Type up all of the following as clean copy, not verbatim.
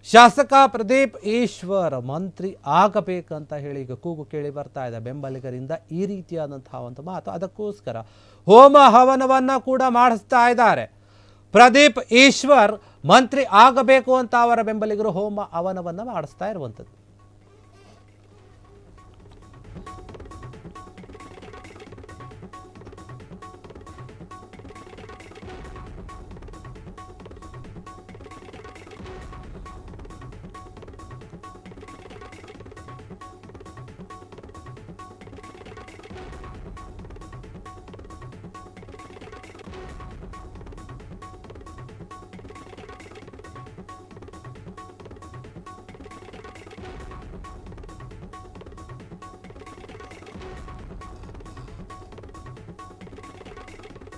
ಶಾಸಕ ಪ್ರದೀಪ್ ಈಶ್ವರ್ ಮಂತ್ರಿ ಆಗಬೇಕಂತ ಹೇಳಿ ಈಗ ಕೂಗು ಕೇಳಿ ಬರ್ತಾ ಇದೆ ಬೆಂಬಲಿಗರಿಂದ ಈ ರೀತಿಯಾದಂತಹ ಒಂದು ಮಾತು. ಅದಕ್ಕೋಸ್ಕರ ಹೋಮ ಹವನವನ್ನ ಕೂಡ ಮಾಡಿಸ್ತಾ ಇದ್ದಾರೆ. ಪ್ರದೀಪ್ ಈಶ್ವರ್ ಮಂತ್ರಿ ಆಗಬೇಕು ಅಂತ ಅವರ ಬೆಂಬಲಿಗರು ಹೋಮ ಹವನವನ್ನ ಮಾಡಿಸ್ತಾ ಇರುವಂಥದ್ದು.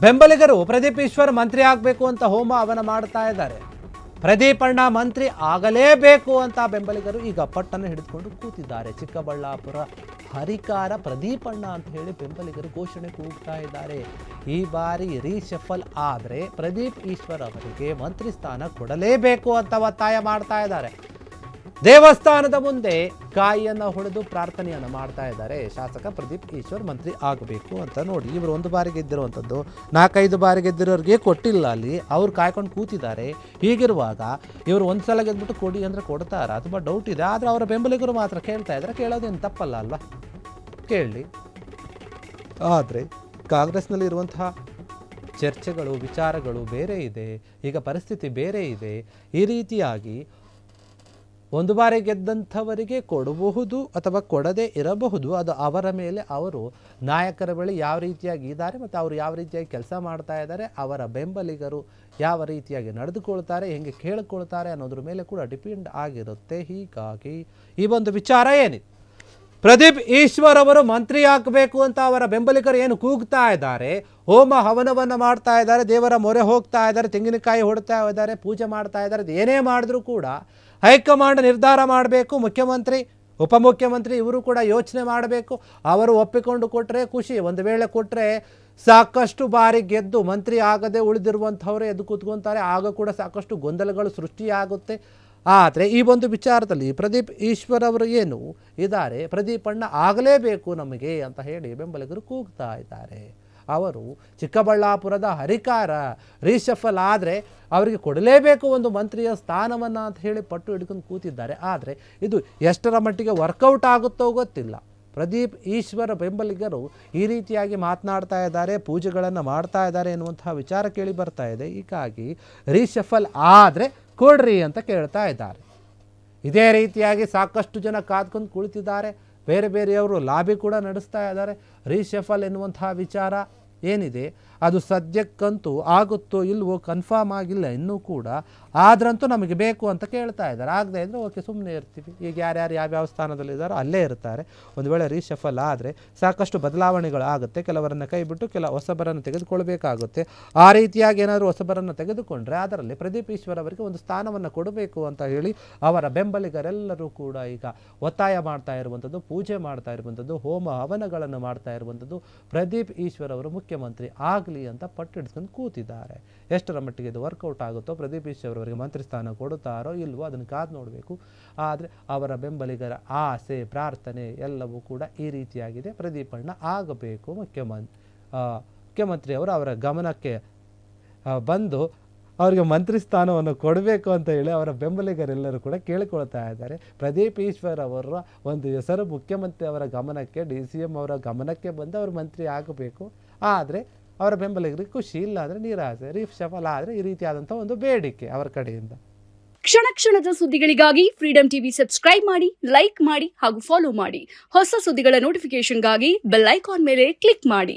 ಬೆಂಬಲಿಗರು ಪ್ರದೀಪ್ ಈಶ್ವರ್ ಮಂತ್ರಿ ಆಗಬೇಕು ಅಂತ ಹೋಮ ಹವನ ಮಾಡ್ತಾ ಇದ್ದಾರೆ. ಪ್ರದೀಪ್ ಅಣ್ಣ ಮಂತ್ರಿ ಆಗಲೇಬೇಕು ಅಂತ ಬೆಂಬಲಿಗರು ಈಗ ಪಟ್ಟನ್ನು ಹಿಡಿದುಕೊಂಡು ಕೂತಿದ್ದಾರೆ. ಚಿಕ್ಕಬಳ್ಳಾಪುರ ಹರಿಕಾರ ಪ್ರದೀಪ್ ಅಣ್ಣ ಅಂತ ಹೇಳಿ ಬೆಂಬಲಿಗರು ಘೋಷಣೆ ಕೂಗ್ತಾ ಇದ್ದಾರೆ. ಈ ಬಾರಿ ರೀಶಫಲ್ ಆದರೆ ಪ್ರದೀಪ್ ಈಶ್ವರ್ ಅವರಿಗೆ ಮಂತ್ರಿ ಸ್ಥಾನ ಕೊಡಲೇಬೇಕು ಅಂತ ಒತ್ತಾಯ ಮಾಡ್ತಾ ಇದ್ದಾರೆ. ದೇವಸ್ಥಾನದ ಮುಂದೆ ಕಾಯಿಯನ್ನು ಹೊಡೆದು ಪ್ರಾರ್ಥನೆಯನ್ನು ಮಾಡ್ತಾ ಇದ್ದಾರೆ. ಶಾಸಕ ಪ್ರದೀಪ್ ಈಶ್ವರ್ ಮಂತ್ರಿ ಆಗಬೇಕು ಅಂತ. ನೋಡಿ, ಇವರು ಒಂದು ಬಾರಿ ಗೆದ್ದಿರುವಂಥದ್ದು 4-5 ಬಾರಿ ಗೆದ್ದಿರೋರಿಗೆ ಕೊಟ್ಟಿಲ್ಲ, ಅಲ್ಲಿ ಅವ್ರು ಕಾಯ್ಕೊಂಡು ಕೂತಿದ್ದಾರೆ. ಹೀಗಿರುವಾಗ ಇವರು ಒಂದು ಸಲ ಗೆದ್ಬಿಟ್ಟು ಕೊಡಿ ಅಂದರೆ ಕೊಡ್ತಾರಾ? ತುಂಬ ಡೌಟ್ ಇದೆ. ಆದರೆ ಅವರ ಬೆಂಬಲಿಗರು ಮಾತ್ರ ಕೇಳ್ತಾ ಇದ್ದಾರೆ. ಕೇಳೋದೇನು ತಪ್ಪಲ್ಲ ಅಲ್ವಾ, ಕೇಳಲಿ. ಆದರೆ ಕಾಂಗ್ರೆಸ್ನಲ್ಲಿ ಇರುವಂತಹ ಚರ್ಚೆಗಳು, ವಿಚಾರಗಳು ಬೇರೆ ಇದೆ. ಈಗ ಪರಿಸ್ಥಿತಿ ಬೇರೆ ಇದೆ. ಈ ರೀತಿಯಾಗಿ ಒಂದು ಬಾರಿ ಗೆದ್ದಂಥವರಿಗೆ ಕೊಡಬಹುದು ಅಥವಾ ಕೊಡದೇ ಇರಬಹುದು. ಅದು ಅವರ ಮೇಲೆ, ಅವರು ನಾಯಕರ ಬಳಿ ಯಾವ ರೀತಿಯಾಗಿ ಇದ್ದಾರೆ ಮತ್ತು ಅವರು ಯಾವ ರೀತಿಯಾಗಿ ಕೆಲಸ ಮಾಡ್ತಾ ಇದ್ದಾರೆ, ಅವರ ಬೆಂಬಲಿಗರು ಯಾವ ರೀತಿಯಾಗಿ ನಡೆದುಕೊಳ್ತಾರೆ, ಹೆಂಗೆ ಕೇಳಿಕೊಳ್ತಾರೆ ಅನ್ನೋದ್ರ ಮೇಲೆ ಕೂಡ ಡಿಪೆಂಡ್ ಆಗಿರುತ್ತೆ. ಹೀಗಾಗಿ ಈ ಒಂದು ವಿಚಾರ ಏನಿದೆ, ಪ್ರದೀಪ್ ಈಶ್ವರ್ ಅವರು ಮಂತ್ರಿ ಆಗಬೇಕು ಅಂತ ಅವರ ಬೆಂಬಲಿಗರು ಏನು ಕೂಗ್ತಾ ಇದ್ದಾರೆ, ಹೋಮ ಹವನವನ್ನು ಮಾಡ್ತಾ ಇದ್ದಾರೆ, ದೇವರ ಮೊರೆ ಹೋಗ್ತಾ ಇದ್ದಾರೆ, ತೆಂಗಿನಕಾಯಿ ಹೊಡ್ತಾ ಇದ್ದಾರೆ, ಪೂಜೆ ಮಾಡ್ತಾ ಇದ್ದಾರೆ. ಏನೇ ಮಾಡಿದ್ರೂ ಕೂಡ ಹೈಕಮಾಂಡ್ ನಿರ್ಧಾರ ಮಾಡಬೇಕು. ಮುಖ್ಯಮಂತ್ರಿ, ಉಪಮುಖ್ಯಮಂತ್ರಿ ಇವರು ಕೂಡ ಯೋಚನೆ ಮಾಡಬೇಕು. ಅವರು ಒಪ್ಪಿಕೊಂಡು ಕೊಟ್ಟರೆ ಖುಷಿ. ಒಂದು ವೇಳೆ ಕೊಟ್ಟರೆ ಸಾಕಷ್ಟು ಬಾರಿ ಗೆದ್ದು ಮಂತ್ರಿ ಆಗದೆ ಉಳಿದಿರುವಂಥವರು ಎದ್ದು ಕೂತ್ಕೊತಾರೆ. ಆಗ ಕೂಡ ಸಾಕಷ್ಟು ಗೊಂದಲಗಳು ಸೃಷ್ಟಿಯಾಗುತ್ತೆ. ಆದರೆ ಈ ಒಂದು ವಿಚಾರದಲ್ಲಿ ಪ್ರದೀಪ್ ಈಶ್ವರ್ ಅವರು ಏನು ಇದ್ದಾರೆ, ಪ್ರದೀಪ್ ಅಣ್ಣ ಆಗಲೇಬೇಕು ನಮಗೆ ಅಂತ ಹೇಳಿ ಬೆಂಬಲಿಗರು ಕೂಗ್ತಾ ಇದ್ದಾರೆ. ಅವರು ಚಿಕ್ಕಬಳ್ಳಾಪುರದ ಹರಿಕಾರ, ರೀಶಫಲ್ ಆದರೆ ಅವರಿಗೆ ಕೊಡಲೇಬೇಕು ಒಂದು ಮಂತ್ರಿಯ ಸ್ಥಾನವನ್ನು ಅಂತ ಹೇಳಿ ಪಟ್ಟು ಹಿಡ್ಕೊಂಡು ಕೂತಿದ್ದಾರೆ. ಆದರೆ ಇದು ಎಷ್ಟರ ಮಟ್ಟಿಗೆ ವರ್ಕೌಟ್ ಆಗುತ್ತೋ ಗೊತ್ತಿಲ್ಲ. ಪ್ರದೀಪ್ ಈಶ್ವರ ಬೆಂಬಲಿಗರು ಈ ರೀತಿಯಾಗಿ ಮಾತನಾಡ್ತಾ ಇದ್ದಾರೆ, ಪೂಜೆಗಳನ್ನು ಮಾಡ್ತಾ ಇದ್ದಾರೆ ಎನ್ನುವಂತಹ ವಿಚಾರ ಕೇಳಿ ಬರ್ತಾ ಇದೆ. ಹೀಗಾಗಿ ರೀಶಫಲ್ ಆದರೆ ಕೊಡ್ರಿ ಅಂತ ಕೇಳ್ತಾ ಇದ್ದಾರೆ. ಇದೇ ರೀತಿಯಾಗಿ ಸಾಕಷ್ಟು ಜನ ಕಾದ್ಕೊಂಡು ಕುಳಿತಿದ್ದಾರೆ. ಬೇರೆ ಬೇರೆಯವರು ಲಾಬಿ ಕೂಡ ನಡೆಸ್ತಾ ಇದ್ದಾರೆ. ರೀಶಫಲ್ ಎನ್ನುವಂತಹ ವಿಚಾರ ಏನಿದೆ ಅದು ಸದ್ಯಕ್ಕಂತೂ ಆಗುತ್ತೋ ಇಲ್ವೋ ಕನ್ಫರ್ಮ್ ಆಗಿಲ್ಲ ಇನ್ನೂ ಕೂಡ. ಆದ್ರಂತೂ ನಮಗೆ ಬೇಕು ಅಂತ ಕೇಳ್ತಾ ಇದ್ದಾರೆ. ಆಗದೆ ಇದ್ದರೆ ಓಕೆ, ಸುಮ್ಮನೆ ಇರ್ತೀವಿ. ಈಗ ಯಾರ್ಯಾರು ಯಾವ್ಯಾವ ಸ್ಥಾನದಲ್ಲಿದ್ದಾರೋ ಅಲ್ಲೇ ಇರ್ತಾರೆ. ಒಂದು ವೇಳೆ ರೀಶಫಲ್ ಆದರೆ ಸಾಕಷ್ಟು ಬದಲಾವಣೆಗಳು ಆಗುತ್ತೆ. ಕೆಲವರನ್ನು ಕೈ ಬಿಟ್ಟು ಹೊಸಬರನ್ನು ತೆಗೆದುಕೊಳ್ಬೇಕಾಗುತ್ತೆ. ಆ ರೀತಿಯಾಗಿ ಏನಾದರೂ ಹೊಸಬರನ್ನು ತೆಗೆದುಕೊಂಡ್ರೆ ಅದರಲ್ಲಿ ಪ್ರದೀಪ್ ಈಶ್ವರ್ ಅವರಿಗೆ ಒಂದು ಸ್ಥಾನವನ್ನು ಕೊಡಬೇಕು ಅಂತ ಹೇಳಿ ಅವರ ಬೆಂಬಲಿಗರೆಲ್ಲರೂ ಕೂಡ ಈಗ ಒತ್ತಾಯ ಮಾಡ್ತಾ ಇರುವಂಥದ್ದು, ಪೂಜೆ ಮಾಡ್ತಾ ಇರುವಂಥದ್ದು, ಹೋಮ ಹವನಗಳನ್ನು ಮಾಡ್ತಾ ಇರುವಂಥದ್ದು. ಪ್ರದೀಪ್ ಈಶ್ವರ್ ಅವರು ಮುಖ್ಯಮಂತ್ರಿ ಆಗಲಿ ಅಂತ ಪಟ್ಟು ಹಿಡಿಸ್ಕೊಂಡು ಕೂತಿದ್ದಾರೆ. ಎಷ್ಟರ ಮಟ್ಟಿಗೆ ಇದು ವರ್ಕೌಟ್ ಆಗುತ್ತೋ, ಪ್ರದೀಪ್ ಈಶ್ವರ್ ಅವರಿಗೆ ಮಂತ್ರಿ ಸ್ಥಾನ ಕೊಡುತ್ತಾರೋ ಇಲ್ವೋ ಅದನ್ನು ಕಾದು ನೋಡಬೇಕು. ಆದರೆ ಅವರ ಬೆಂಬಲಿಗರ ಆಸೆ, ಪ್ರಾರ್ಥನೆ ಎಲ್ಲವೂ ಕೂಡ ಈ ರೀತಿಯಾಗಿದೆ. ಪ್ರದೀಪ್ ಅಣ್ಣ ಆಗಬೇಕು, ಮುಖ್ಯಮಂತ್ರಿಯವರು ಅವರ ಗಮನಕ್ಕೆ ಬಂದು ಅವರಿಗೆ ಮಂತ್ರಿ ಸ್ಥಾನವನ್ನು ಕೊಡಬೇಕು ಅಂತ ಹೇಳಿ ಅವರ ಬೆಂಬಲಿಗರೆಲ್ಲರೂ ಕೂಡ ಕೇಳಿಕೊಳ್ತಾ ಇದ್ದಾರೆ. ಪ್ರದೀಪ್ ಈಶ್ವರ್ ಅವರ ಒಂದು ಹೆಸರು ಮುಖ್ಯಮಂತ್ರಿ ಅವರ ಗಮನಕ್ಕೆ, DCM ಅವರ ಗಮನಕ್ಕೆ ಬಂದು ಅವರು ಮಂತ್ರಿ ಆಗಬೇಕು. ಆದರೆ ಅವರ ಬೆಂಬಲಿಗರಿಗೆ ಖುಷಿ, ಇಲ್ಲ ಅಂದರೆ ನಿರಾಸೆ. ರೀಶಫಲ್ ಆದರೆ ಈ ರೀತಿಯಾದಂಥ ಒಂದು ಬೇಡಿಕೆ ಅವರ ಕಡೆಯಿಂದ. ಕ್ಷಣ ಕ್ಷಣದ ಸುದ್ದಿಗಳಿಗಾಗಿ ಫ್ರೀಡಂ ಟಿವಿ ಸಬ್ಸ್ಕ್ರೈಬ್ ಮಾಡಿ, ಲೈಕ್ ಮಾಡಿ ಹಾಗೂ ಫಾಲೋ ಮಾಡಿ. ಹೊಸ ಸುದ್ದಿಗಳ ನೋಟಿಫಿಕೇಶನ್ಗಾಗಿ ಬೆಲ್ ಐಕಾನ್ ಮೇಲೆ ಕ್ಲಿಕ್ ಮಾಡಿ.